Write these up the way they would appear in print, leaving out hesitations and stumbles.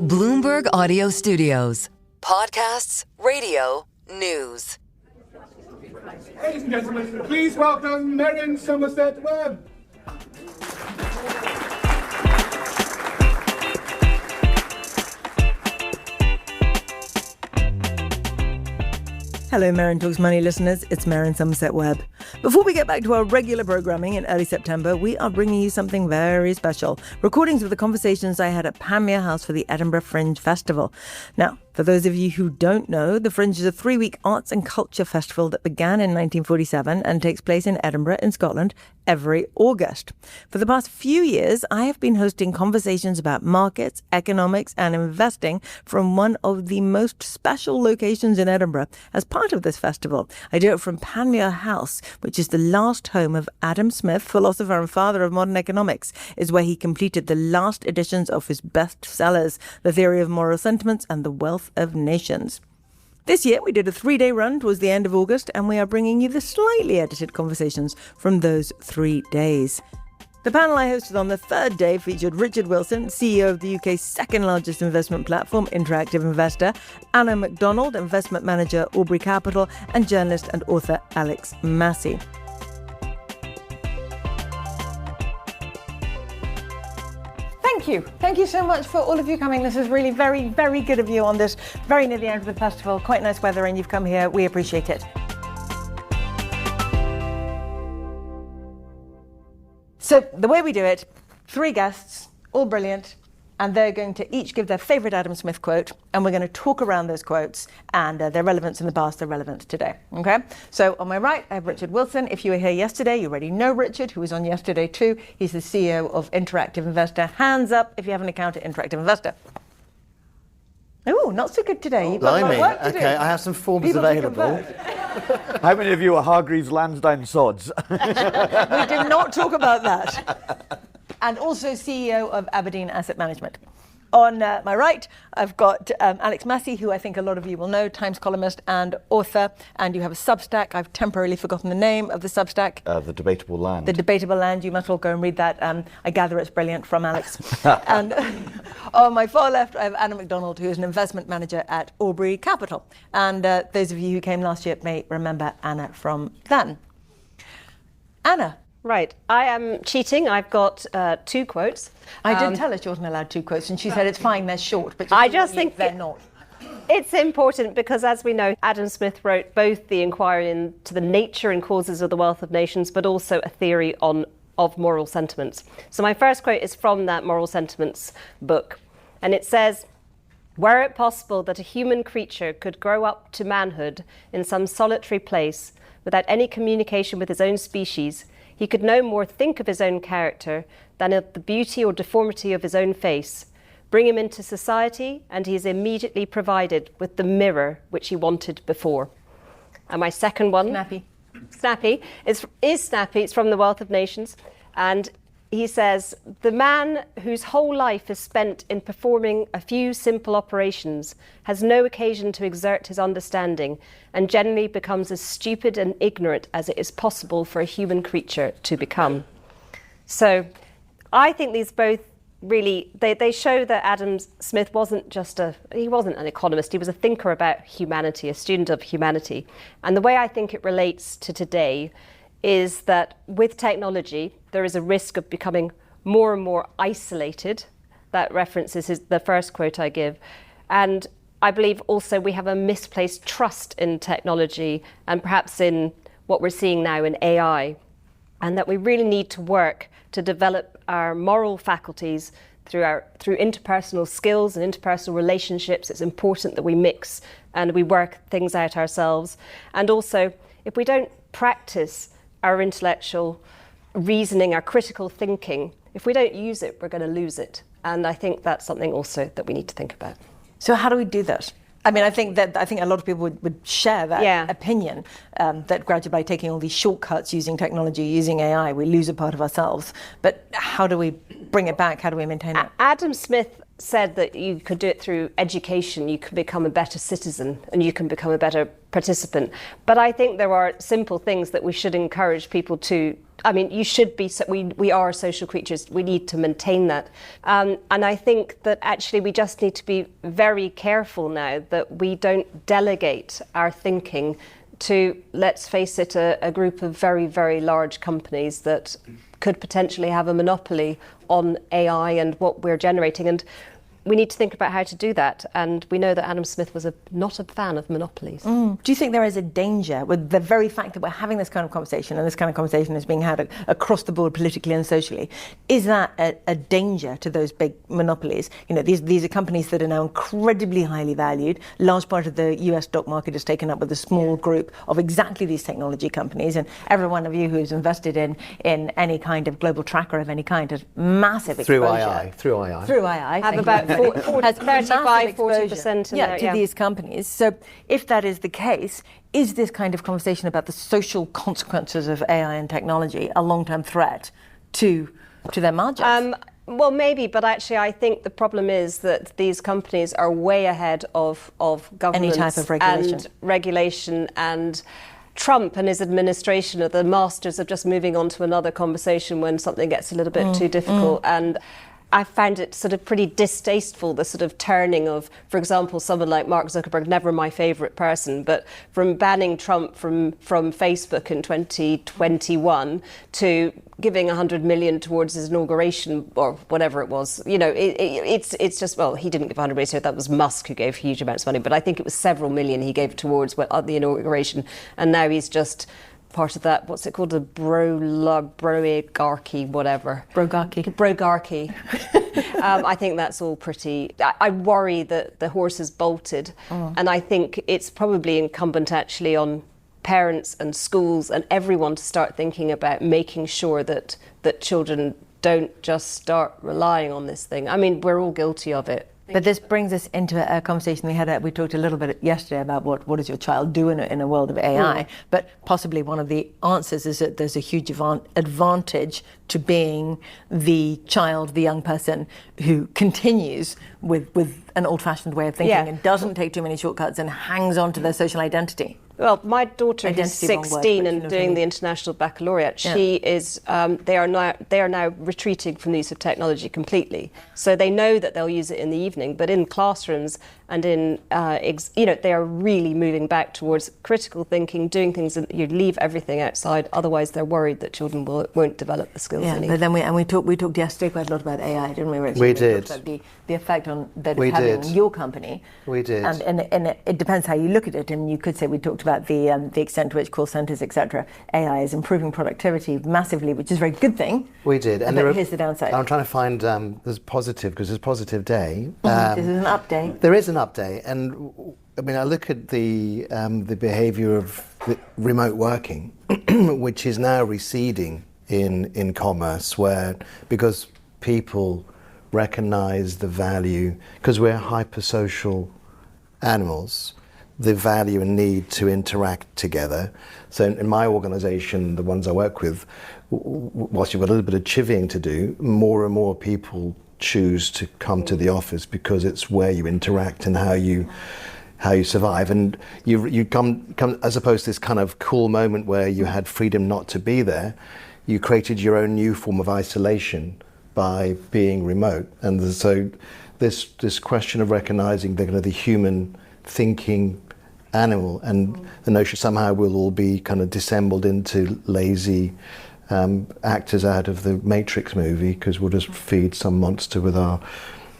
Bloomberg Audio Studios. Podcasts, radio, news. Ladies and gentlemen, please welcome Merryn Somerset Webb. Hello, Merryn Talks Money listeners. It's Merryn Somerset Webb. Before we get back to our regular programming in early September, we are bringing you something very special. Recordings of the conversations I had at Panmure House for the Edinburgh Fringe Festival. Now, for those of you who don't know, the Fringe is a 3-week arts and culture festival that began in 1947 and takes place in Edinburgh in Scotland every August. For the past few years, I have been hosting conversations about markets, economics and investing from one of the most special locations in Edinburgh as part of this festival. I do it from Panmure House, which is the last home of Adam Smith, philosopher and father of modern economics. Is where he completed the last editions of his bestsellers, The Theory of Moral Sentiments and The Wealth of Nations. This year we did a 3-day run towards the end of August, and we are bringing you the slightly edited conversations from those 3 days. The panel I hosted on the 3rd day featured Richard Wilson, CEO of the UK's second largest investment platform, Interactive Investor, Anna McDonald, investment manager, Aubrey Capital, and journalist and author Alex Massey. Thank you so much for all of you coming. This is really very, very good of you on this very near the end of the festival. Quite nice weather and you've come here. We appreciate it. So the way we do it, 3 guests, all brilliant, and they're going to each give their favourite Adam Smith quote, and we're going to talk around those quotes and their relevance in the past, their relevance today. Okay? So on my right, I have Richard Wilson. If you were here yesterday, you already know Richard, who was on yesterday too. He's the CEO of Interactive Investor. Hands up if you have an account at Interactive Investor. Oh, not so good today. You've got a lot of work to do. Okay, I have some forms People available. How many of you are Hargreaves Lansdowne sods? We did not talk about that. And also CEO of Aberdeen Asset Management. On my right, I've got Alex Massey, who I think a lot of you will know, Times columnist and author. And you have a Substack. I've temporarily forgotten the name of the Substack. The Debatable Land. The Debatable Land. You must all go and read that. I gather it's brilliant from Alex. And on my far left, I have Anna McDonald, who is an investment manager at Aubrey Capital. And those of you who came last year may remember Anna from then. Anna. Right, I am cheating. I've got 2 quotes. I did tell her she wasn't allowed 2 quotes, and she said it's fine, they're short, but I just think they're not. It's important because, as we know, Adam Smith wrote both the inquiry into the nature and causes of the wealth of nations, but also a theory of moral sentiments. So my first quote is from that Moral Sentiments book, and it says, "Were it possible that a human creature could grow up to manhood in some solitary place without any communication with his own species, he could no more think of his own character than of the beauty or deformity of his own face. Bring him into society, and he is immediately provided with the mirror which he wanted before." And my second one, snappy, is snappy. It's from The Wealth of Nations, and he says, "The man whose whole life is spent in performing a few simple operations has no occasion to exert his understanding, and generally becomes as stupid and ignorant as it is possible for a human creature to become." So I think these both really, they show that Adam Smith wasn't an economist, he was a thinker about humanity, a student of humanity. And the way I think it relates to today is that with technology, there is a risk of becoming more and more isolated. That references the first quote I give. And I believe also we have a misplaced trust in technology and perhaps in what we're seeing now in AI. And that we really need to work to develop our moral faculties through interpersonal skills and interpersonal relationships. It's important that we mix and we work things out ourselves. And also, if we don't practice our intellectual reasoning, our critical thinking, if we don't use it, we're going to lose it. And I think that's something also that we need to think about. So how do we do that? I mean, I think a lot of people would share that opinion, that gradually by taking all these shortcuts using technology, using AI, we lose a part of ourselves. But how do we bring it back? How do we maintain it? Adam Smith said that you could do it through education, you could become a better citizen and you can become a better participant. But I think there are simple things that we should encourage people to I mean, you should be, we are social creatures. We need to maintain that. And I think that actually we just need to be very careful now that we don't delegate our thinking to, let's face it, a group of very, very large companies that could potentially have a monopoly on AI and what we're generating. And we need to think about how to do that. And we know that Adam Smith was not a fan of monopolies. Do you think there is a danger with the very fact that we're having this kind of conversation, and this kind of conversation is being had across the board politically and socially? Is that a danger to those big monopolies? You know, these are companies that are now incredibly highly valued. Large part of the US stock market is taken up with a small group of exactly these technology companies. And every one of you who's invested in any kind of global tracker of any kind has massive exposure. Through II. Have about 35-40% in there, to these companies. So if that is the case, is this kind of conversation about the social consequences of AI and technology a long-term threat to their margins? Well, maybe, but actually I think the problem is that these companies are way ahead of governments any type of regulation and Trump and his administration are the masters of just moving on to another conversation when something gets a little bit too difficult. And I found it sort of pretty distasteful, the sort of turning of, for example, someone like Mark Zuckerberg, never my favourite person, but from banning Trump from Facebook in 2021 to giving 100 million towards his inauguration or whatever it was. You know, it's just, well, he didn't give 100 million, so that was Musk who gave huge amounts of money, but I think it was several million he gave towards the inauguration, and now he's just part of that, what's it called, a brogarchy, whatever. Brogarchy. I think that's all pretty... I worry that the horse has bolted, and I think it's probably incumbent actually on parents and schools and everyone to start thinking about making sure that children don't just start relying on this thing. I mean, we're all guilty of it. But this brings us into a conversation we talked a little bit yesterday about what does your child do in a world of AI. But possibly one of the answers is that there's a huge advantage to being the child, the young person who continues with an old-fashioned way of thinking and doesn't take too many shortcuts and hangs on to their social identity. Well, my daughter is 16 and doing the International Baccalaureate. She is. They are now retreating from the use of technology completely. So they know that they'll use it in the evening, but in classrooms and in they are really moving back towards critical thinking, doing things that you leave everything outside. Otherwise, they're worried that children won't develop the skills they need. But then we talked yesterday quite a lot about AI, didn't we, Rich? We did. Talked about the effect that it's having on your company. We did. And it depends how you look at it. And you could say we talked about the extent to which call centres, etc., AI is improving productivity massively, which is a very good thing. We did. And here's the downside. I'm trying to find there's positive, because there's positive day. This is an update. There is an update, and I mean, I look at the behaviour of the remote working, which is now receding in commerce, because people recognise the value, because we're hypersocial animals, the value and need to interact together. So in my organisation, the ones I work with, whilst you've got a little bit of chivying to do, more and more people choose to come to the office because it's where you interact and how you survive. And you come as opposed to this kind of cool moment where you had freedom not to be there, you created your own new form of isolation by being remote. And so this question of recognising the human thinking animal and the notion somehow we'll all be kind of dissembled into lazy actors out of the Matrix movie because we'll just feed some monster with our...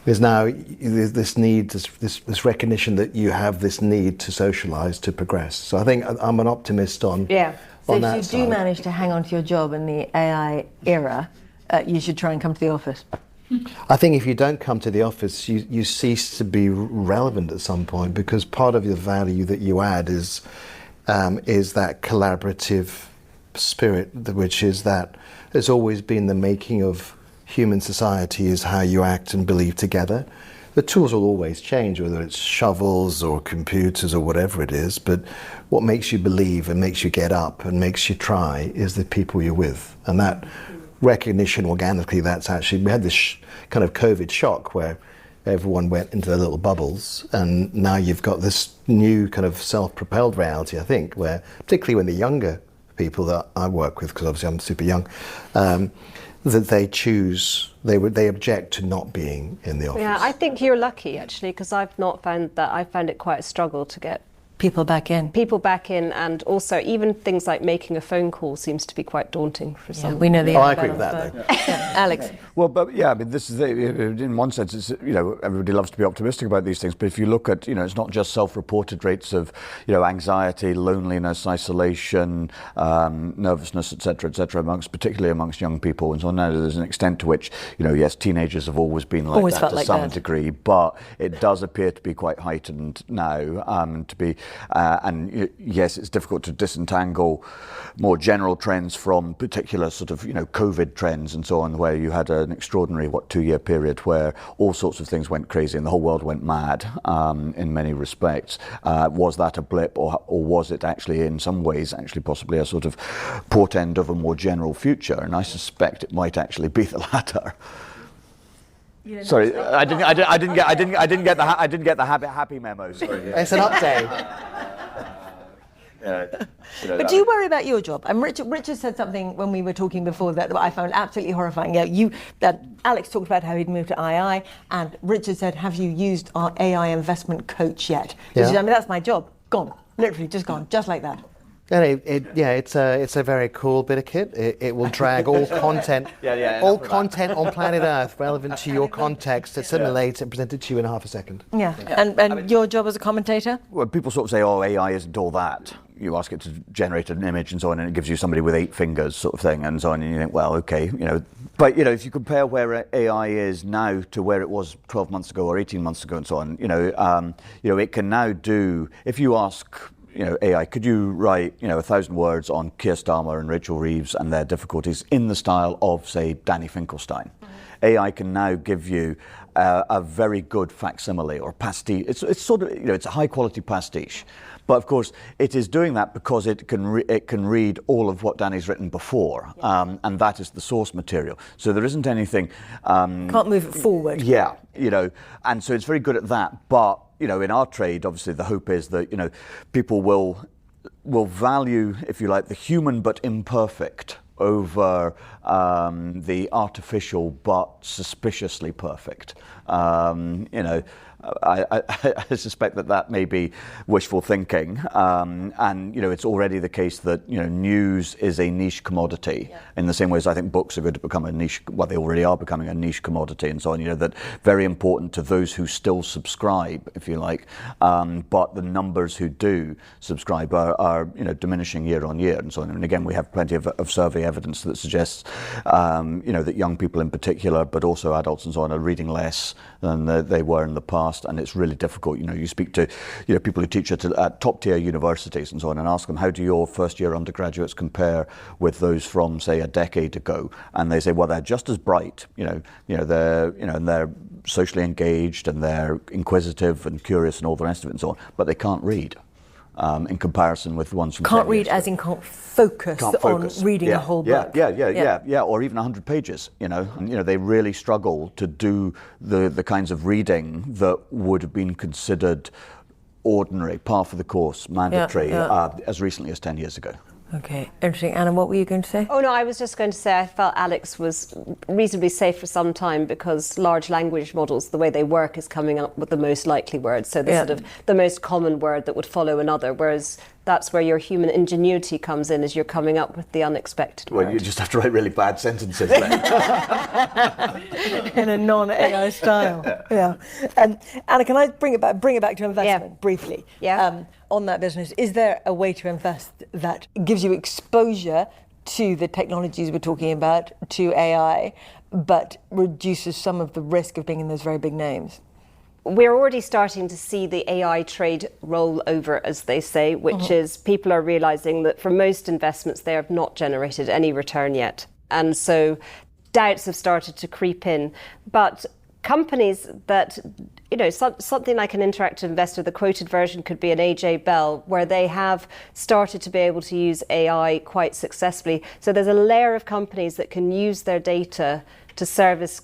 There's now this need, this recognition that you have this need to socialise, to progress. So I think I'm an optimist on that So side. if you do manage to hang on to your job in the AI era, you should try and come to the office. I think if you don't come to the office, you cease to be relevant at some point, because part of the value that you add is that collaborative spirit, which is that has always been the making of human society, is how you act and believe together. The tools will always change, whether it's shovels or computers or whatever it is, but what makes you believe and makes you get up and makes you try is the people you're with. And that recognition organically, that's actually, we had this kind of COVID shock where everyone went into their little bubbles, and now you've got this new kind of self-propelled reality, I think, where particularly when the younger people that I work with, because obviously I'm super young, that they object to not being in the office. Yeah, I think you're lucky actually, because I've not found that. I found it quite a struggle to get People back in, and also even things like making a phone call seems to be quite daunting for some. We know the. I agree with that, though. Alex. Well, but yeah, I mean, this is in one sense, it's, everybody loves to be optimistic about these things, but if you look at, it's not just self-reported rates of, anxiety, loneliness, isolation, nervousness, etc., particularly amongst young people, and so on. Now there's an extent to which, yes, teenagers have always been like that to some degree, but it does appear to be quite heightened now, yes, it's difficult to disentangle more general trends from particular sort of, COVID trends and so on, where you had an extraordinary, 2-year period where all sorts of things went crazy and the whole world went mad in many respects. Was that a blip, or was it actually in some ways possibly a sort of portend of a more general future? And I suspect it might actually be the latter. Sorry, I didn't get the happy memo. Sorry. It's an update. But do you worry about your job? And Richard said something when we were talking before that I found absolutely horrifying. Alex talked about how he'd moved to II, and Richard said, "Have you used our AI investment coach yet?" He said, that's my job. Gone, literally just gone, just like that. And it's a very cool bit of kit. It will drag all content, content on planet Earth relevant to your context, assimilate and present it to you in half a second. Yeah. And your job as a commentator? Well, people sort of say, AI isn't all that. You ask it to generate an image and so on, and it gives you somebody with 8 fingers sort of thing and so on, and you think, well, okay, But, if you compare where AI is now to where it was 12 months ago or 18 months ago and so on, it can now do, if you ask, AI, could you write, 1,000 words on Keir Starmer and Rachel Reeves and their difficulties in the style of, say, Danny Finkelstein? AI can now give you a very good facsimile or pastiche. It's sort of, it's a high quality pastiche. But of course, it is doing that because it can read all of what Danny's written before, and that is the source material. So there isn't anything. Can't move it forward. Yeah, and so it's very good at that. But in our trade, obviously, the hope is that people will value, if you like, the human but imperfect over the artificial but suspiciously perfect. I suspect that may be wishful thinking, and it's already the case that news is a niche commodity in the same way as I think books are going to become a niche. Well, they already are becoming a niche commodity, and so on. That very important to those who still subscribe, if you like, but the numbers who do subscribe are diminishing year on year, and so on. And again, we have plenty of survey evidence that suggests that young people in particular, but also adults and so on, are reading less than they were in the past. And it's really difficult. You speak to people who teach at top tier universities and so on, and ask them, how do your first year undergraduates compare with those from, say, a decade ago? And they say, well, they're just as bright. And they're socially engaged and they're inquisitive and curious and all the rest of it and so on, but they can't read. In comparison with the ones from can't read as in can't focus on reading a whole book. Yeah, or even 100 pages. They really struggle to do the kinds of reading that would have been considered ordinary, par for the course, mandatory, as recently as 10 years ago. Okay, interesting. Anna, what were you going to say? Oh no, I was just going to say I felt Alex was reasonably safe for some time because large language models, the way they work, is coming up with the most likely word. So sort of the most common word that would follow another, whereas that's where your human ingenuity comes in, as you're coming up with the unexpected word. Well, you just have to write really bad sentences then. In a non-AI style. Yeah. Anna, can I bring it back to investment briefly? Yeah. On that business, is there a way to invest that gives you exposure to the technologies we're talking about, to AI, but reduces some of the risk of being in those very big names? We're already starting to see the AI trade roll over, as they say, which is people are realising that for most investments they have not generated any return yet. And so doubts have started to creep in. But companies that, something like an interactive investor, the quoted version could be an AJ Bell, where they have started to be able to use AI quite successfully. So there's a layer of companies that can use their data to service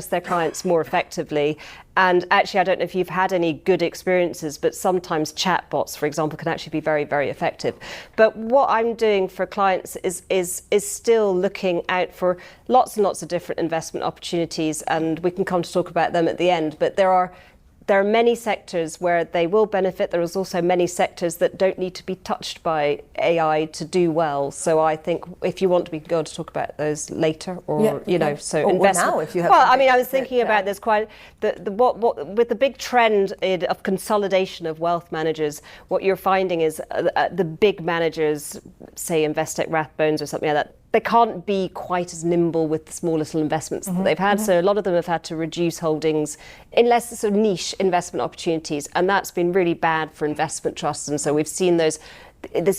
their clients more effectively. And actually, I don't know if you've had any good experiences, but sometimes chatbots, for example, can actually be very, very effective. But what I'm doing for clients is still looking out for lots and lots of different investment opportunities, and we can come to talk about them at the end. But there are many sectors where they will benefit. There is also many sectors that don't need to be touched by AI to do well. So I think if you want, we can go on to talk about those later, or so investment. Now, if you have. Well, I mean, I was thinking about there's quite what with the big trend of consolidation of wealth managers. What you're finding is the big managers, say Investec, Rathbones, or something like that. They can't be quite as nimble with the small little investments that they've had. So a lot of them have had to reduce holdings in less sort of niche investment opportunities. And that's been really bad for investment trusts. And so we've seen this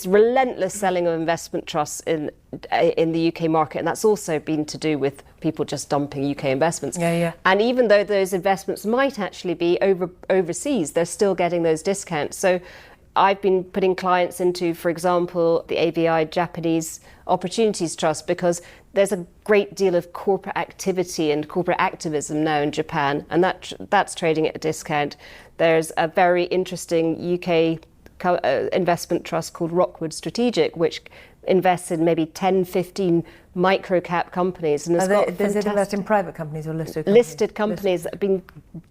relentless selling of investment trusts in the UK market. And that's also been to do with people just dumping UK investments. Yeah. And even though those investments might actually be overseas, they're still getting those discounts. So I've been putting clients into, for example, the AVI Japanese Opportunities Trust, because there's a great deal of corporate activity and corporate activism now in Japan, and that's trading at a discount. There's a very interesting UK investment trust called Rockwood Strategic, which invests in maybe 10, 15 micro-cap companies. And does it invest in private companies or listed companies? Listed companies that have been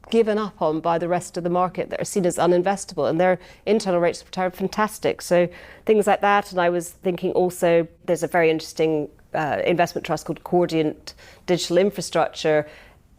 given up on by the rest of the market, that are seen as uninvestable, and their internal rates of return are fantastic. So things like that. And I was thinking also, there's a very interesting investment trust called Cordiant Digital Infrastructure,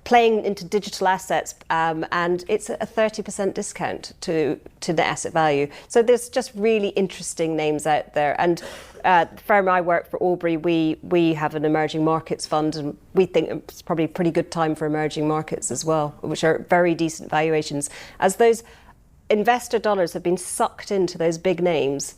playing into digital assets, and it's a 30% discount to the asset value. So there's just really interesting names out there. And the firm I work for, Aubrey, we have an emerging markets fund, and we think it's probably a pretty good time for emerging markets as well, which are very decent valuations. As those investor dollars have been sucked into those big names,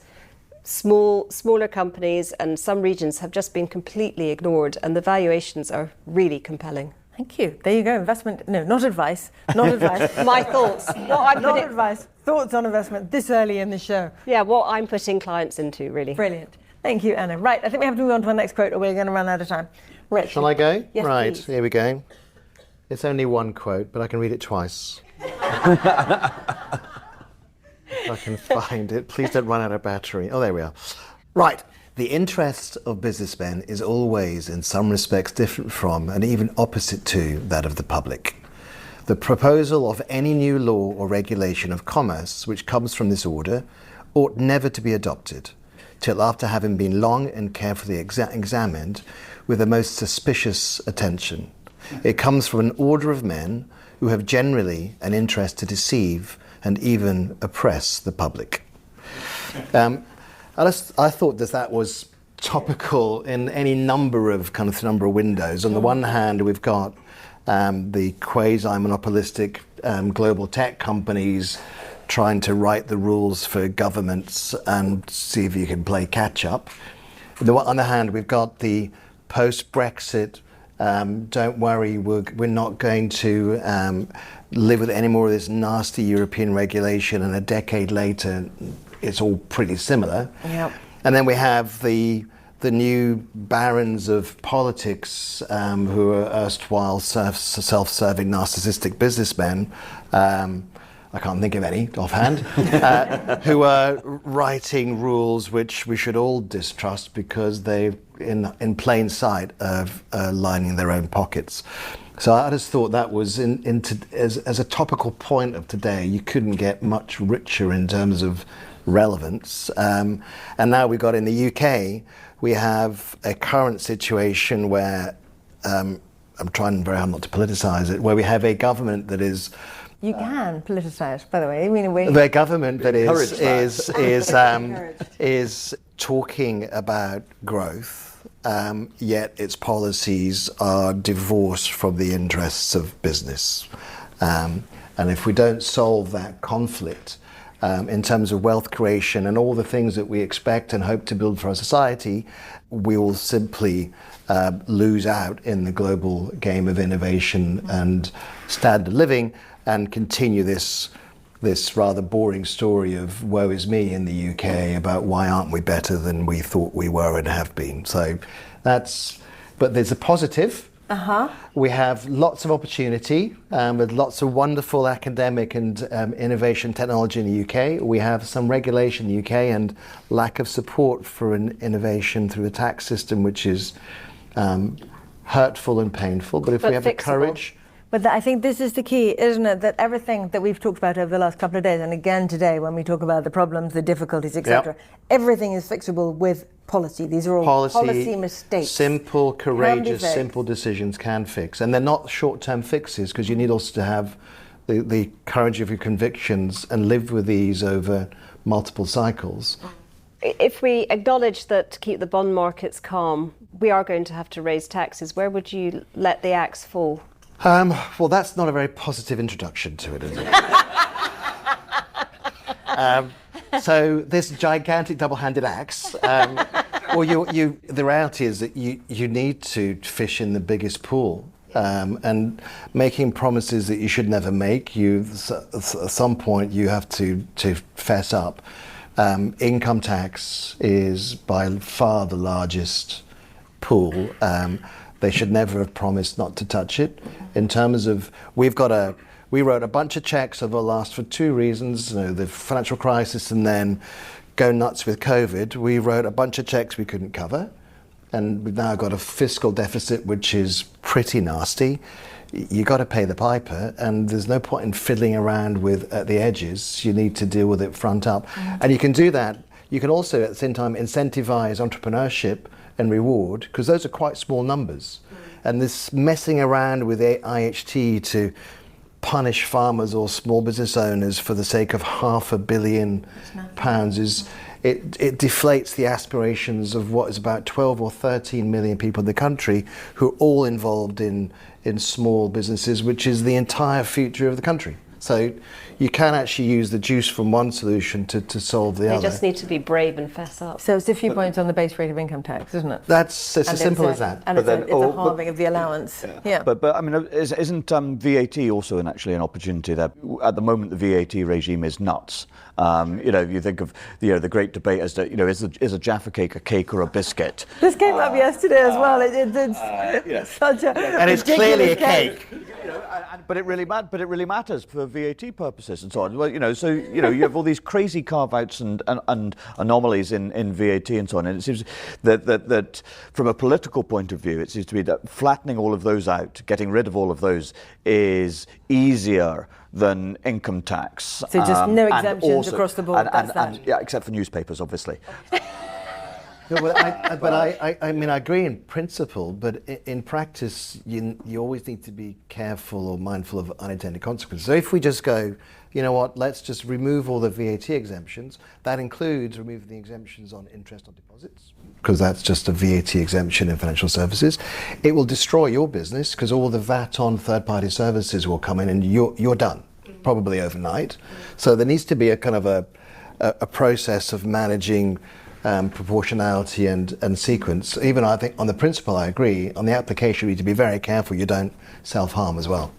smaller companies and some regions have just been completely ignored, and the valuations are really compelling. Thank you. There you go. Investment. No, not advice. Not advice. My thoughts. Not advice. Thoughts on investment this early in the show. Yeah, what I'm putting clients into, really. Brilliant. Thank you, Anna. Right, I think we have to move on to our next quote, or we're going to run out of time. Rich. Shall I go? Yes, right, please. Here we go. It's only one quote, but I can read it twice. I can find it. Please don't run out of battery. Oh, there we are. Right. The interest of businessmen is always, in some respects, different from and even opposite to that of the public. The proposal of any new law or regulation of commerce which comes from this order ought never to be adopted till after having been long and carefully examined with the most suspicious attention. It comes from an order of men who have generally an interest to deceive and even oppress the public. I thought that was topical in any number of windows. On the one hand, we've got the quasi-monopolistic global tech companies trying to write the rules for governments and see if you can play catch-up. On the other hand, we've got the post-Brexit, don't worry, we're not going to live with any more of this nasty European regulation, and a decade later, it's all pretty similar. Yep. And then we have the new barons of politics who are erstwhile self-serving narcissistic businessmen, I can't think of any offhand, who are writing rules which we should all distrust because they're in plain sight of lining their own pockets. So I just thought that was as a topical point of today, you couldn't get much richer in terms of relevance. And now we've got in the UK, we have a current situation where, I'm trying very hard not to politicise it, where we have a government that is... You can politicise, by the way. I mean, the government that is talking about growth, yet its policies are divorced from the interests of business. And if we don't solve that conflict, in terms of wealth creation and all the things that we expect and hope to build for our society, we will simply lose out in the global game of innovation and standard of living, and continue this rather boring story of woe is me in the UK about why aren't we better than we thought we were and have been. So but there's a positive, We have lots of opportunity with lots of wonderful academic and innovation technology in the UK. We have some regulation in the UK and lack of support for an innovation through the tax system, which is hurtful and painful. But if we have the courage... But I think this is the key, isn't it? That everything that we've talked about over the last couple of days, and again today when we talk about the problems, the difficulties, etc., everything is fixable with policy. These are all policy mistakes. Simple, courageous, simple decisions can fix. And they're not short-term fixes, because you need also to have the courage of your convictions and live with these over multiple cycles. If we acknowledge that to keep the bond markets calm, we are going to have to raise taxes, where would you let the axe fall? Well, that's not a very positive introduction to it, is it? So this gigantic double-handed axe. Well, the reality is that you need to fish in the biggest pool, and making promises that you should never make. At some point, you have to fess up. Income tax is by far the largest pool. They should never have promised not to touch it. In terms of, we wrote a bunch of checks over the last for two reasons, the financial crisis and then go nuts with COVID. We wrote a bunch of checks we couldn't cover, and we've now got a fiscal deficit which is pretty nasty. You got to pay the piper, and there's no point in fiddling around with at the edges. You need to deal with it front up. And you can do that. You can also at the same time incentivize entrepreneurship and reward, because those are quite small numbers. And this messing around with IHT to punish farmers or small business owners for the sake of £500 million it deflates the aspirations of what is about 12 or 13 million people in the country who are all involved in small businesses, which is the entire future of the country. So you can actually use the juice from one solution to solve the other. They just need to be brave and fess up. So it's a few points on the base rate of income tax, isn't it? It's as simple as that. And it's a halving of the allowance. Yeah. But I mean, isn't VAT also actually an opportunity there? At the moment, the VAT regime is nuts. You think of the great debate as to is a Jaffa cake a cake or a biscuit? This came up yesterday as well. It's such a and it's clearly a cake. But it really matters for VAT purposes and so on. Well, you have all these crazy carve-outs and anomalies in VAT and so on. And it seems that from a political point of view, it seems to be that flattening all of those out, getting rid of all of those, is easier than income tax. So just no exemptions across the board. Except for newspapers, obviously. No, I mean, I agree in principle, but in practice, you always need to be careful or mindful of unintended consequences. So if we just go, you know what, let's just remove all the VAT exemptions. That includes removing the exemptions on interest on deposits, because that's just a VAT exemption in financial services. It will destroy your business, because all the VAT on third-party services will come in and you're done, probably overnight. So there needs to be a kind of a process of managing proportionality and sequence. Even I think on the principle I agree, on the application you need to be very careful you don't self-harm as well.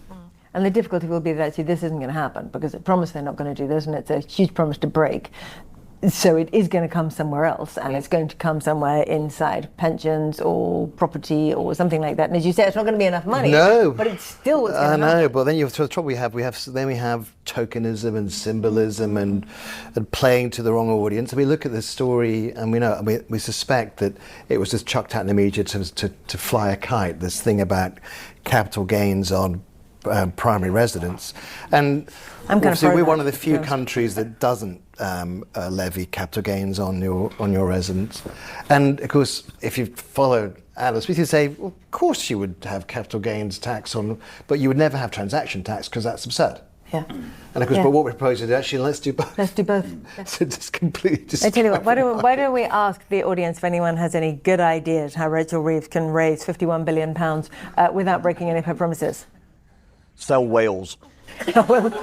And the difficulty will be that actually this isn't going to happen, because they promise they're not going to do this, and it's a huge promise to break. So it is going to come somewhere else, and it's going to come somewhere inside pensions or property or something like that. And as you say, it's not going to be enough money. No, but it's still what's going to happen. I know, but then the trouble we have tokenism and symbolism and playing to the wrong audience. And we look at this story, and we suspect that it was just chucked out in the media to fly a kite. This thing about capital gains on primary residence, and obviously we're one of the few countries that doesn't levy capital gains on your residence. And of course, if you've followed Alice, we could say, well, of course you would have capital gains tax on, but you would never have transaction tax, because that's absurd. Yeah. And of course, but what we're proposing is actually let's do both. Let's do both. So just completely. I tell you what, why don't we ask the audience if anyone has any good ideas how Rachel Reeves can raise £51 billion without breaking any of her promises? Sell whales. Anyone?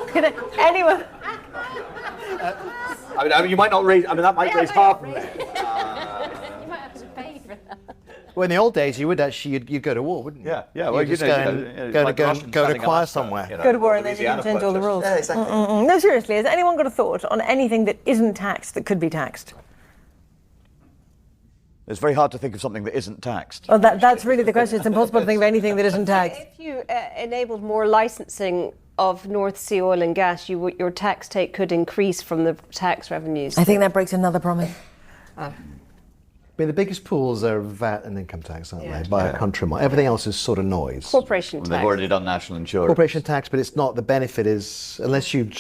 I mean, you might not raise. I mean, that might raise half of it. You might have to pay for that. Well, in the old days, you would actually you'd go to war, wouldn't you? Yeah. Well, you just go to choir somewhere. Go to war and then you can change all the rules. Yeah, exactly. No, seriously, has anyone got a thought on anything that isn't taxed that could be taxed? It's very hard to think of something that isn't taxed. Well, that's really the question. It's impossible to think of anything that isn't taxed. If you enabled more licensing of North Sea oil and gas, your tax take could increase from the tax revenues. I think that breaks another promise. I mean, the biggest pools are VAT and income tax, aren't they, by a country mile. Everything else is sort of noise. Corporation tax. They've already done national insurance. Corporation tax, but it's not, the benefit is, unless you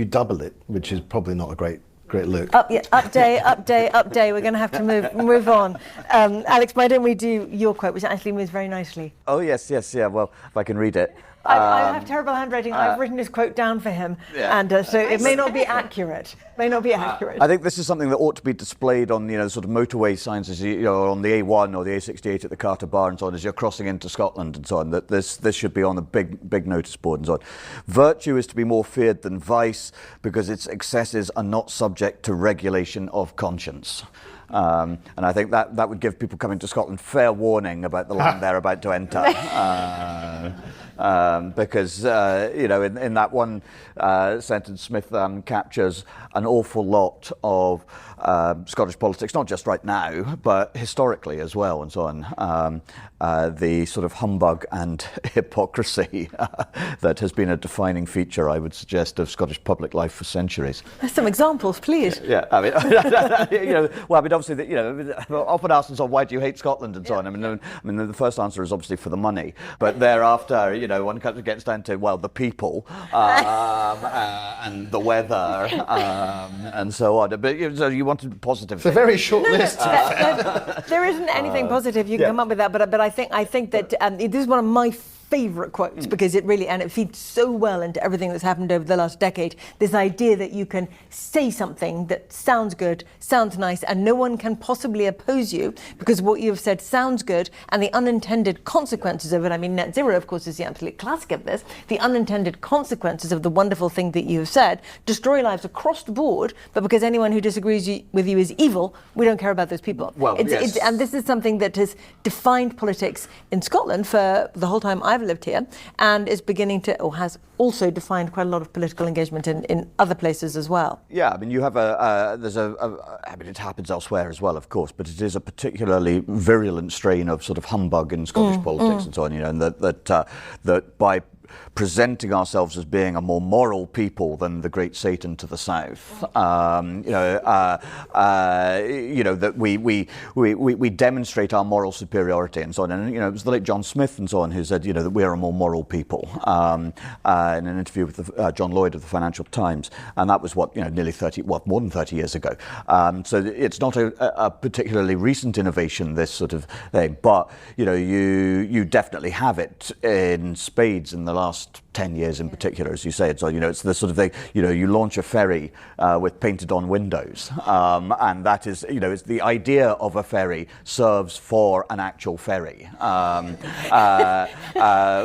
double it, which is probably not a great look. Update. We're going to have to move on. Alex, why don't we do your quote, which actually moves very nicely. Oh, yes, yeah. Well, if I can read it. I have terrible handwriting. I've written his quote down for him, and so it may not be accurate. I think this is something that ought to be displayed on, sort of motorway signs, as on the A1 or the A68 at the Carter Bar and so on, as you're crossing into Scotland and so on. That this should be on a big notice board and so on. Virtue is to be more feared than vice because its excesses are not subject to regulation of conscience. And I think that would give people coming to Scotland fair warning about the land they're about to enter. Because, in that one sentence, Smith captures an awful lot of Scottish politics, not just right now, but historically as well, and so on. The sort of humbug and hypocrisy that has been a defining feature, I would suggest, of Scottish public life for centuries. Some examples, please. Yeah, I mean, obviously, often asked and so on, why do you hate Scotland and so on? I mean, the first answer is obviously for the money, but thereafter, when it gets down to, well, the people and the weather and so on. But so you wanted positive. It's a very short list. There isn't anything positive you can come up with that, but I think that this is one of my favourite quotes because it feeds so well into everything that's happened over the last decade. This idea that you can say something that sounds good, sounds nice, and no one can possibly oppose you because what you have said sounds good, and the unintended consequences of it. I mean, net zero, of course, is the absolute classic of this. The unintended consequences of the wonderful thing that you have said destroy lives across the board, but because anyone who disagrees with you is evil, we don't care about those people. Well, yes. And this is something that has defined politics in Scotland for the whole time I've lived here, and is beginning to, or has also defined quite a lot of political engagement in other places as well. Yeah, I mean, you have it happens elsewhere as well, of course, but it is a particularly virulent strain of sort of humbug in Scottish politics and so on, and that by presenting ourselves as being a more moral people than the great Satan to the south, that we demonstrate our moral superiority and so on. And it was the late John Smith and so on who said, that we are a more moral people in an interview with John Lloyd of the Financial Times, and that was more than 30 years ago. So it's not a particularly recent innovation, this sort of thing, but you definitely have it in spades in the last 10 years in particular, as you say. So, it's the sort of thing, you launch a ferry with painted on windows. And that is, it's the idea of a ferry serves for an actual ferry,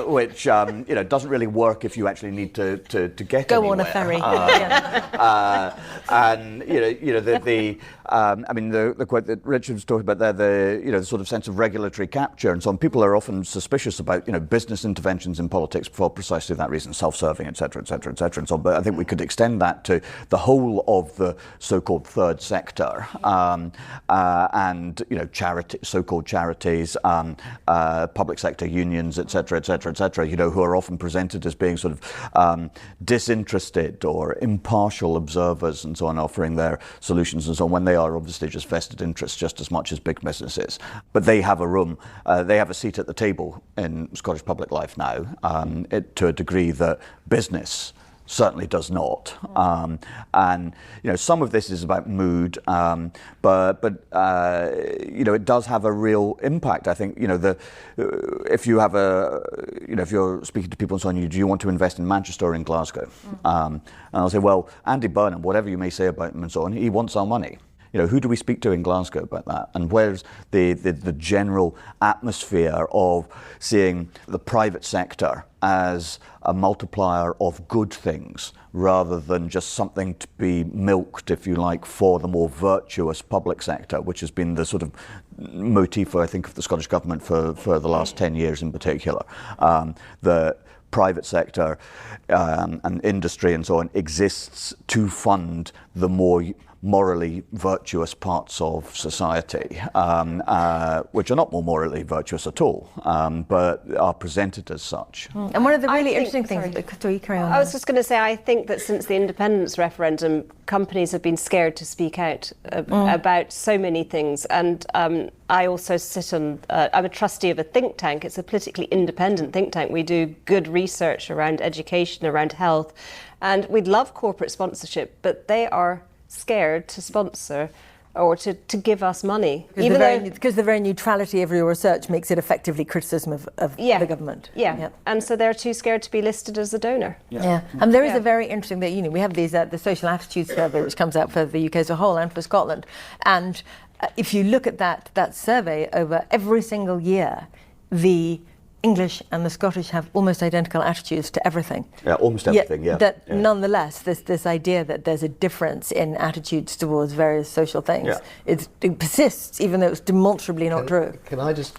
which, doesn't really work if you actually need to get Go anywhere. on a ferry. And, the quote that Richard was talking about there, the sort of sense of regulatory capture and so on. People are often suspicious about, business interventions in politics for precisely that reason, self-serving, et cetera, and so on. But I think we could extend that to the whole of the so-called third sector, and charity, so-called charities, public sector unions, et cetera, who are often presented as being sort of disinterested or impartial observers and so on, offering their solutions and so on, when they are obviously just vested interests just as much as big businesses. But they have they have a seat at the table in Scottish public life now, to a degree that business certainly does not. And some of this is about mood, but it does have a real impact. I think if you have if you're speaking to people and so on, do you want to invest in Manchester or in Glasgow? And I'll say, well, Andy Burnham, whatever you may say about him and so on, he wants our money. Who do we speak to in Glasgow about that? And where's the general atmosphere of seeing the private sector as a multiplier of good things rather than just something to be milked, if you like, for the more virtuous public sector, which has been the sort of motif, I think, of the Scottish Government for the last 10 years in particular. The private sector and industry and so on exists to fund the more morally virtuous parts of society, which are not more morally virtuous at all, but are presented as such. And one of the really interesting things... Sorry, carry on. I was just going to say, I think that since the independence referendum, companies have been scared to speak out about so many things. And I also sit on... I'm a trustee of a think tank. It's a politically independent think tank. We do good research around education, around health. And we'd love corporate sponsorship, but they are scared to sponsor or to give us money. Because the very neutrality of your research makes it effectively criticism of the government. Yeah, and so they're too scared to be listed as a donor. Yeah. And there is a very interesting that, we have these the social attitudes survey, which comes out for the UK as a whole and for Scotland. And if you look at that survey over every single year, the English and the Scottish have almost identical attitudes to everything. Yeah, almost everything, Nonetheless, this idea that there's a difference in attitudes towards various social things, it persists, even though it's demonstrably not true. Can I just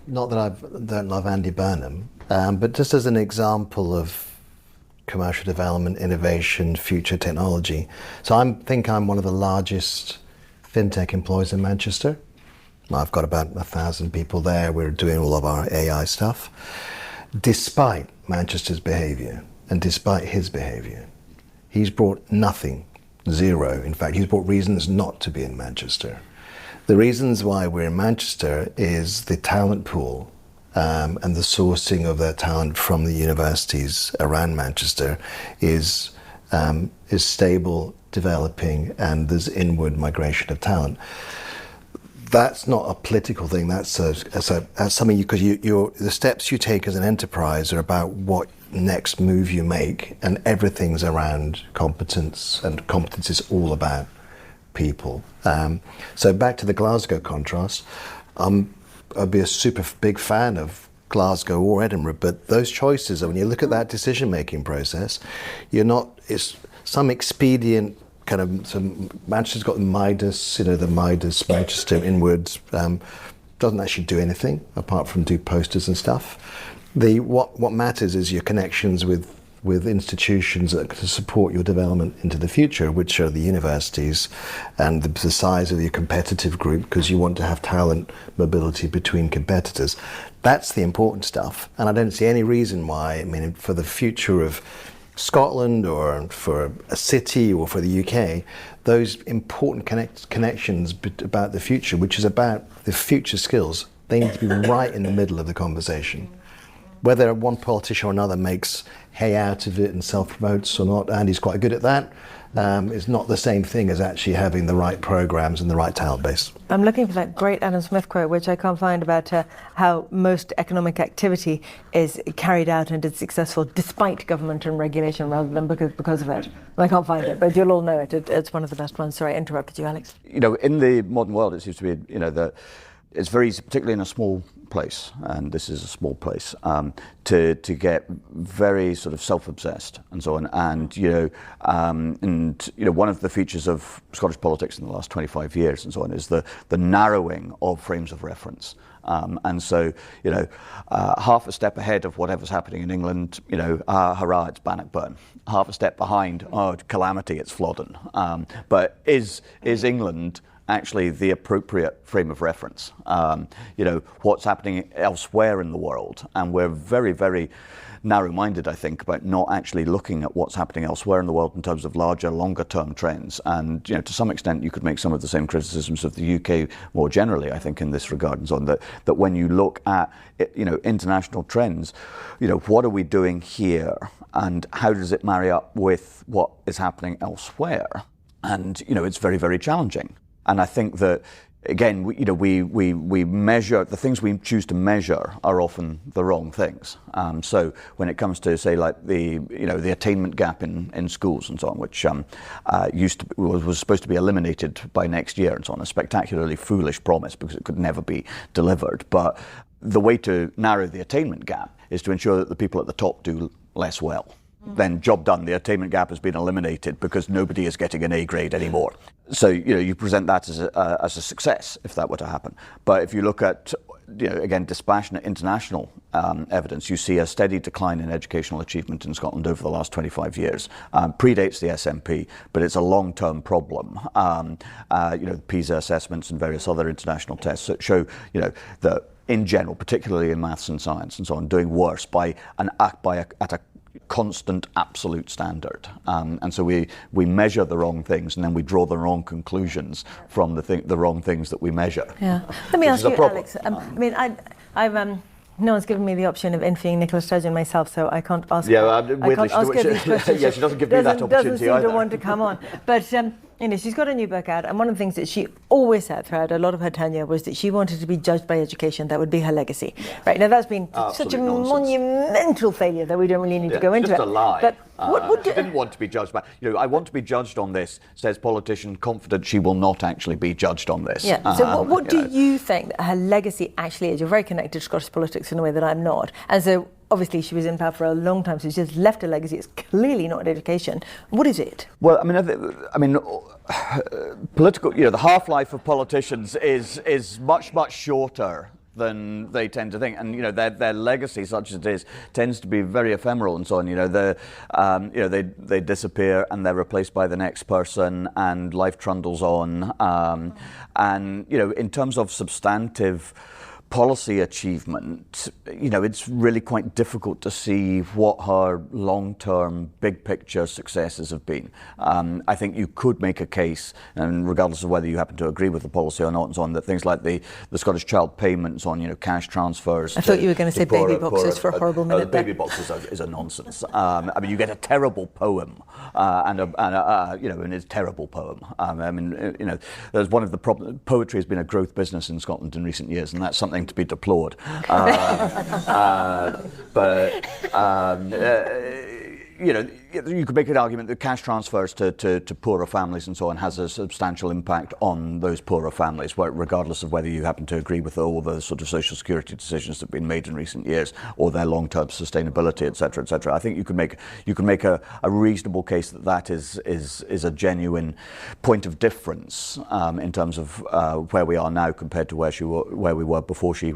not that I don't love Andy Burnham, but just as an example of commercial development, innovation, future technology. So I think I'm one of the largest fintech employers in Manchester. I've got about 1,000 people there. We're doing all of our AI stuff. Despite Manchester's behaviour and despite his behaviour, he's brought nothing, zero. In fact, he's brought reasons not to be in Manchester. The reasons why we're in Manchester is the talent pool and the sourcing of that talent from the universities around Manchester is stable, developing, and there's inward migration of talent. That's not a political thing. That's something because the steps you take as an enterprise are about what next move you make, and everything's around competence, and competence is all about people. So back to the Glasgow contrast, I'd be a super big fan of Glasgow or Edinburgh, but those choices, when you look at that decision-making process, it's some expedient. Manchester's got the Midas, Manchester inwards, doesn't actually do anything apart from do posters and stuff. What matters is your connections with institutions that can support your development into the future, which are the universities and the size of your competitive group, because you want to have talent mobility between competitors. That's the important stuff, and I don't see any reason why. For the future of Scotland or for a city or for the UK, those important connections about the future, which is about the future skills, they need to be right in the middle of the conversation. Whether one politician or another makes hay out of it and self-promotes or not, Andy's quite good at that, is not the same thing as actually having the right programmes and the right talent base. I'm looking for that great Adam Smith quote, which I can't find, about how most economic activity is carried out and is successful despite government and regulation rather than because of it. I can't find it, but you'll all know it. It's one of the best ones. Sorry, I interrupted you, Alex. In the modern world, it seems to be, that it's very easy, particularly in a small place, and this is a small place, to get very sort of self-obsessed and so on. And one of the features of Scottish politics in the last 25 years and so on is the narrowing of frames of reference. And so, half a step ahead of whatever's happening in England, hurrah, it's Bannockburn. Half a step behind, oh, calamity, it's Flodden. But is England actually the appropriate frame of reference? What's happening elsewhere in the world, and we're very, very narrow-minded, I think, about not actually looking at what's happening elsewhere in the world in terms of larger, longer-term trends. And to some extent, you could make some of the same criticisms of the UK more generally, I think, in this regard, and so on. That when you look at international trends, what are we doing here, and how does it marry up with what is happening elsewhere? And it's very, very challenging. And I think that, again, we measure, the things we choose to measure are often the wrong things. So when it comes to, say, like the attainment gap in schools and so on, which was supposed to be eliminated by next year and so on, a spectacularly foolish promise because it could never be delivered. But the way to narrow the attainment gap is to ensure that the people at the top do less well. Then job done, the attainment gap has been eliminated because nobody is getting an A grade anymore. So, you present that as a success if that were to happen. But if you look at, again, dispassionate international evidence. You see a steady decline in educational achievement in Scotland over the last 25 years. Predates the SNP, but it's a long-term problem. PISA assessments and various other international tests that show, that in general, particularly in maths and science and so on, doing worse at a constant absolute standard, and so we measure the wrong things, and then we draw the wrong conclusions from the wrong things that we measure. Yeah. Let me ask you, Alex. No one's given me the option of interviewing Nicola Sturgeon myself, so I can't ask. Yeah, I can't ask her these questions. Yeah, she doesn't give me that opportunity doesn't seem either. to want to come on, but. She's got a new book out, and one of the things that she always said throughout a lot of her tenure was that she wanted to be judged by education. That would be her legacy. Right, now that's been such a monumental failure that we don't really need to go into it. It's just a lie. But she didn't want to be judged by. I want to be judged on this, says politician, confident she will not actually be judged on this. Yeah. So what do you think that her legacy actually is? You're very connected to Scottish politics in a way that I'm not, and so. Obviously, she was in power for a long time, so she's left a legacy. It's clearly not education. What is it? Well, political. The half-life of politicians is much shorter than they tend to think, and their legacy, such as it is, tends to be very ephemeral and so on. They disappear and they're replaced by the next person, and life trundles on. In terms of substantive policy achievement, it's really quite difficult to see what her long-term, big-picture successes have been. I think you could make a case, and regardless of whether you happen to agree with the policy or not, and so on, that things like the Scottish Child Payments on, cash transfers. I thought you were going to say baby boxes for a horrible minute. Baby boxes is a nonsense. You get a terrible poem, and it's a terrible poem. There's one of the problems. Poetry has been a growth business in Scotland in recent years, and that's something to be deplored. You could make an argument that cash transfers to poorer families and so on has a substantial impact on those poorer families, regardless of whether you happen to agree with all the sort of social security decisions that have been made in recent years or their long-term sustainability, etc., etc. I think you can make a reasonable case that is a genuine point of difference in terms of where we are now compared to where we were before she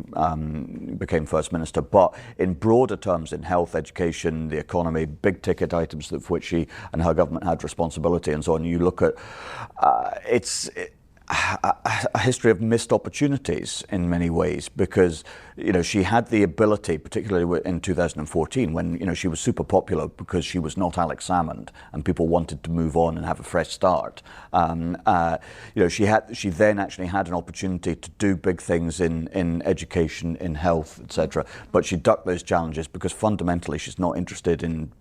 became First Minister. But in broader terms, in health, education, the economy, big ticket items for which she and her government had responsibility and so on, you look at it's a history of missed opportunities in many ways, because she had the ability, particularly in 2014 when she was super popular because she was not Alex Salmond and people wanted to move on and have a fresh start. She then actually had an opportunity to do big things in education, in health, etc. But she ducked those challenges because fundamentally she's not interested in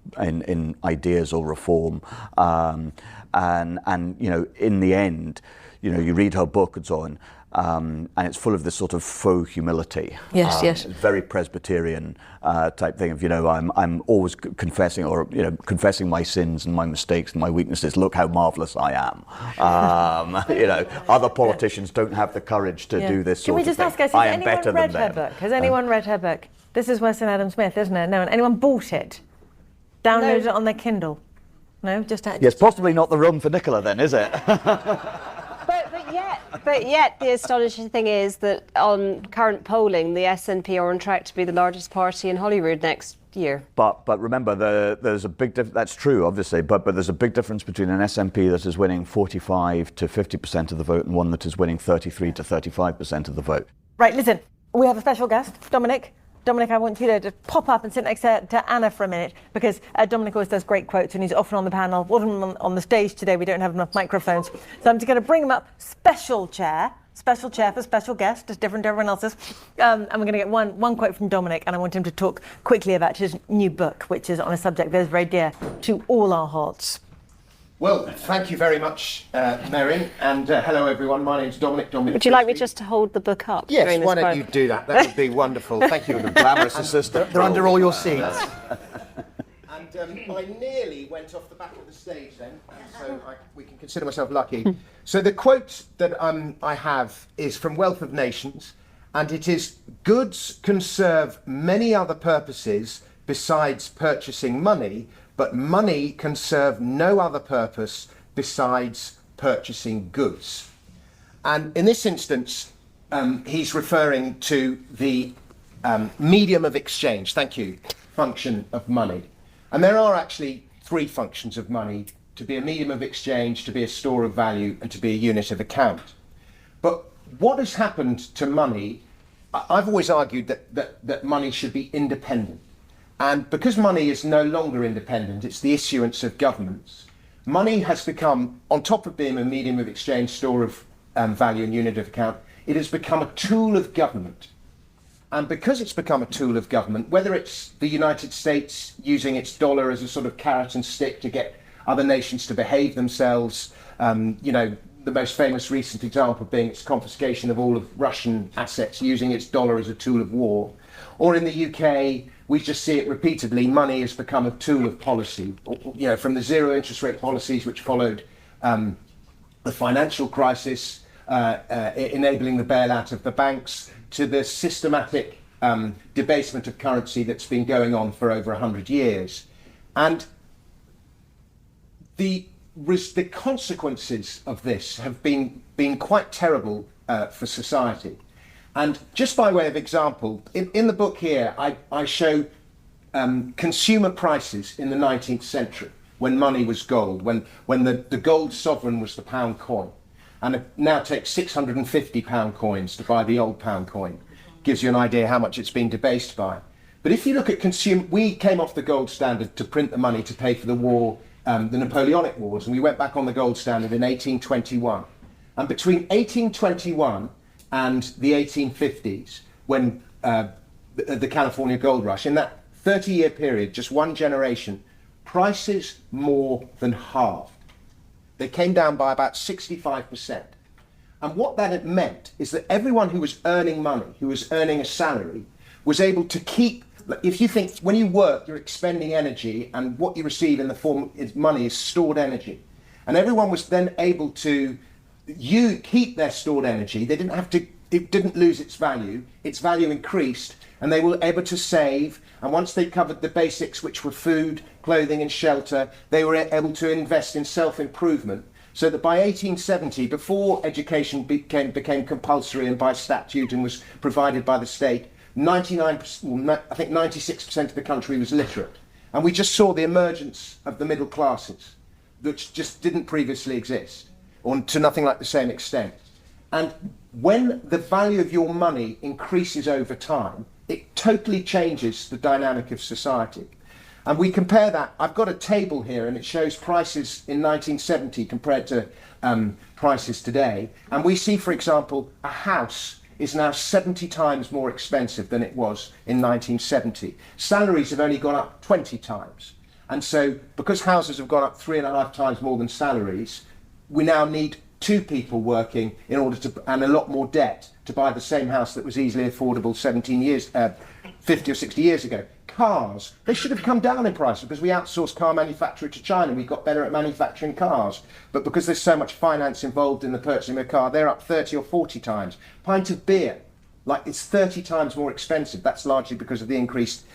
ideas or reform. And in the end, you read her book and so on, and it's full of this sort of faux humility. Yes, yes. Very Presbyterian type thing of, I'm always confessing confessing my sins and my mistakes and my weaknesses. Look how marvellous I am. Other politicians don't have the courage to do this sort of thing. Can we just ask, guys, has anyone read her book? Has anyone read her book? This is Weston Adam Smith, isn't it? No, anyone bought it? Downloaded it on their Kindle? No, yes, possibly not the room for Nicola then, is it? But yet the astonishing thing is that on current polling, the SNP are on track to be the largest party in Holyrood next year. But remember, there's a big difference. That's true, obviously, but there's a big difference between an SNP that is winning 45 to 50% of the vote and one that is winning 33 to 35% of the vote. Right, listen, we have a special guest, Dominic. Dominic, I want you to pop up and sit next to Anna for a minute, because Dominic always does great quotes and he's often on the panel. Wasn't on the stage today, we don't have enough microphones. So I'm just going to bring him up. Special chair for special guest, just different to everyone else's. And we're going to get one quote from Dominic, and I want him to talk quickly about his new book, which is on a subject that is very dear to all our hearts. Well, thank you very much, Merryn, and hello everyone. My name's Dominic. Would you like me just to hold the book up? Yes, why don't you do that? That would be wonderful. Thank you. The glamorous assistant. They're under all your seats. And I nearly went off the back of the stage then, so we can consider myself lucky. So the quote that I have is from Wealth of Nations, and it is, "Goods can serve many other purposes besides purchasing money, but money can serve no other purpose besides purchasing goods." And in this instance, he's referring to the medium of exchange, thank you, function of money. And there are actually three functions of money: to be a medium of exchange, to be a store of value, and to be a unit of account. But what has happened to money? I've always argued that money should be independent. And because money is no longer independent, it's the issuance of governments, money has become, on top of being a medium of exchange, store of value and unit of account, it has become a tool of government. And because it's become a tool of government, whether it's the United States using its dollar as a sort of carrot and stick to get other nations to behave themselves, the most famous recent example being its confiscation of all of Russian assets using its dollar as a tool of war, or in the UK, we just see it repeatedly, money has become a tool of policy, from the zero interest rate policies which followed the financial crisis, enabling the bailout of the banks, to the systematic debasement of currency that's been going on for over 100 years. And the consequences of this have been quite terrible for society. And just by way of example, in the book here, I show consumer prices in the 19th century, when money was gold, when the gold sovereign was the pound coin. And it now takes £650 coins to buy the old pound coin. Gives you an idea how much it's been debased by. But if you look at we came off the gold standard to print the money to pay for the war, the Napoleonic Wars, and we went back on the gold standard in 1821. And between 1821 and the 1850s, when the California gold rush, in that 30-year period, just one generation, prices more than halved. They came down by about 65%. And what that had meant is that everyone who was earning money, who was earning a salary, was able to keep, if you think, when you work, you're expending energy, and what you receive in the form of money is stored energy. And everyone was then able to keep their stored energy. They didn't have to, it didn't lose its value increased, and they were able to save. And once they covered the basics, which were food, clothing and shelter, they were able to invest in self-improvement. So that by 1870, before education became compulsory and by statute and was provided by the state, 96% of the country was literate. And we just saw the emergence of the middle classes, which just didn't previously exist, or to nothing like the same extent. And when the value of your money increases over time, it totally changes the dynamic of society. And we compare that. I've got a table here, and it shows prices in 1970 compared to prices today. And we see, for example, a house is now 70 times more expensive than it was in 1970. Salaries have only gone up 20 times. And so, because houses have gone up 3.5 times more than salaries, we now need two people working in order to, and a lot more debt, to buy the same house that was easily affordable 50 or 60 years ago. Cars, they should have come down in price because we outsourced car manufacture to China. We got better at manufacturing cars. But because there's so much finance involved in the purchasing of a car, they're up 30 or 40 times. Pint of beer, it's 30 times more expensive. That's largely because of the increased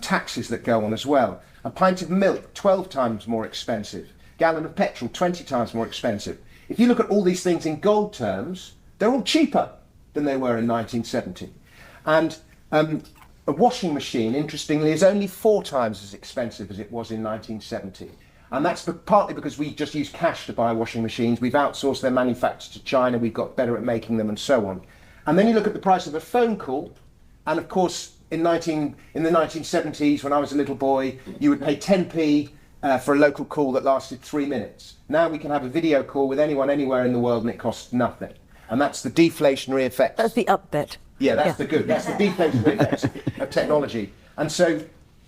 taxes that go on as well. A pint of milk, 12 times more expensive. Gallon of petrol, 20 times more expensive. If you look at all these things in gold terms, they're all cheaper than they were in 1970. And a washing machine, interestingly, is only 4 times as expensive as it was in 1970. And that's partly because we just use cash to buy washing machines. We've outsourced their manufacture to China. We've got better at making them and so on. And then you look at the price of a phone call. And of course, in the 1970s, when I was a little boy, you would pay 10p for a local call that lasted 3 minutes. Now we can have a video call with anyone anywhere in the world and it costs nothing. And that's the deflationary effect. That's the up bit. Yeah, that's the deflationary effects of technology. And so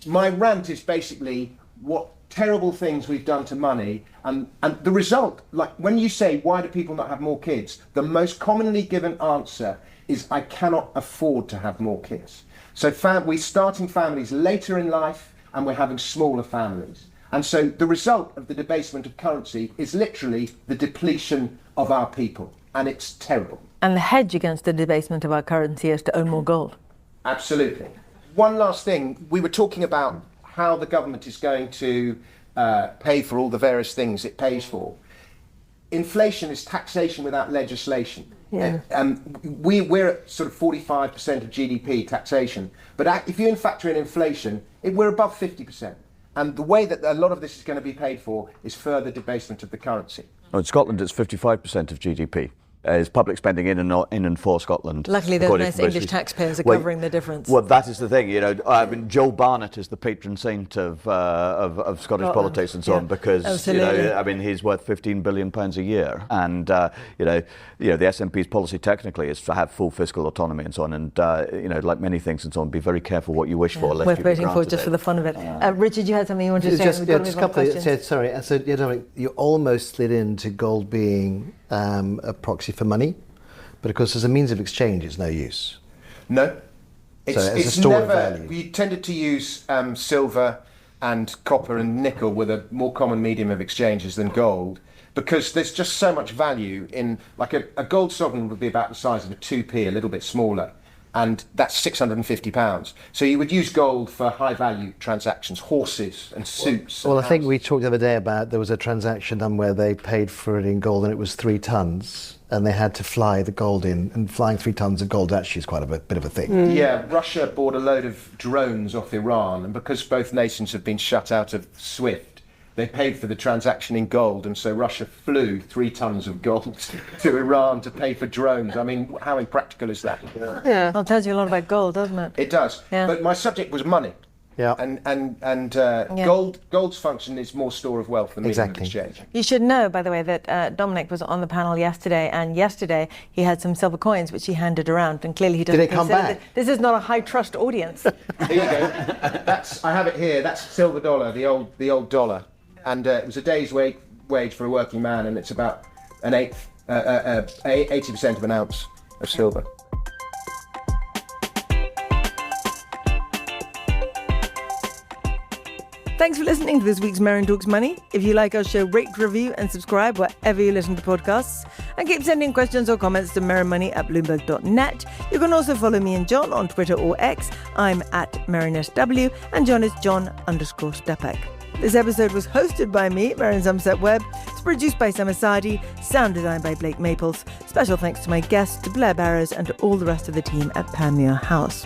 my rant is basically what terrible things we've done to money, and the result, like when you say, why do people not have more kids? The most commonly given answer is, I cannot afford to have more kids. So we're starting families later in life and we're having smaller families. And so the result of the debasement of currency is literally the depletion of our people. And it's terrible. And the hedge against the debasement of our currency is to own more gold. Absolutely. One last thing. We were talking about how the government is going to pay for all the various things it pays for. inflation is taxation without legislation. Yeah. We're at sort of 45% of GDP taxation, but if you factor in inflation, we're above 50%. And the way that a lot of this is going to be paid for is further debasement of the currency. Well, in Scotland, it's 55% of GDP. Is public spending in and for Scotland. Luckily, those nice English taxpayers are covering the difference. Well, that is the thing, I mean, Joe Barnett is the patron saint of Scottish politics and so on, because I mean, he's worth £15 billion a year, and the SNP's policy technically is to have full fiscal autonomy and so on, and like many things and so on, be very careful what you wish for. Worth voting for just for the fun of it. Richard, you had something you wanted to say? Just a couple of questions. Sorry, so Dominic, you almost slid into gold being a proxy for money, but of course as a means of exchange it's no use. No, it's a store never, of value. We tended to use silver and copper and nickel with a more common medium of exchanges than gold, because there's just so much value in, like a gold sovereign would be about the size of a 2p, a little bit smaller, and that's £650. So you would use gold for high value transactions, horses and suits. Well, I think we talked the other day about there was a transaction done where they paid for it in gold and it was 3 tons, and they had to fly the gold in, and flying 3 tons of gold actually is quite a bit of a thing. Yeah, Russia bought a load of drones off Iran, and because both nations have been shut out of SWIFT, they paid for the transaction in gold, and so Russia flew 3 tons of gold to Iran to pay for drones. I mean, how impractical is that? Yeah. Well, it tells you a lot about gold, doesn't it? It does. Yeah. But my subject was money. Yeah. And gold's function is more store of wealth than medium of exchange. You should know, by the way, that Dominic was on the panel yesterday, and yesterday he had some silver coins which he handed around, and clearly he doesn't. Did they come back? This is not a high trust audience. Here you go. I have it here. That's silver dollar, the old dollar, and it was a day's wage for a working man, and it's about an eighth, 80% of an ounce of silver. Thanks for listening to this week's Merryn Talks Money. If you like our show, rate, review and subscribe wherever you listen to podcasts. And keep sending questions or comments to merrynmoney@bloomberg.net. You can also follow me and John on Twitter or X. I'm at MerrynSW and John is John_Stepek. This episode was hosted by me, Merryn Somerset Webb. It's produced by Summer Sadi, sound designed by Blake Maples. Special thanks to my guests, to Blair Barrows and to all the rest of the team at Panmure House.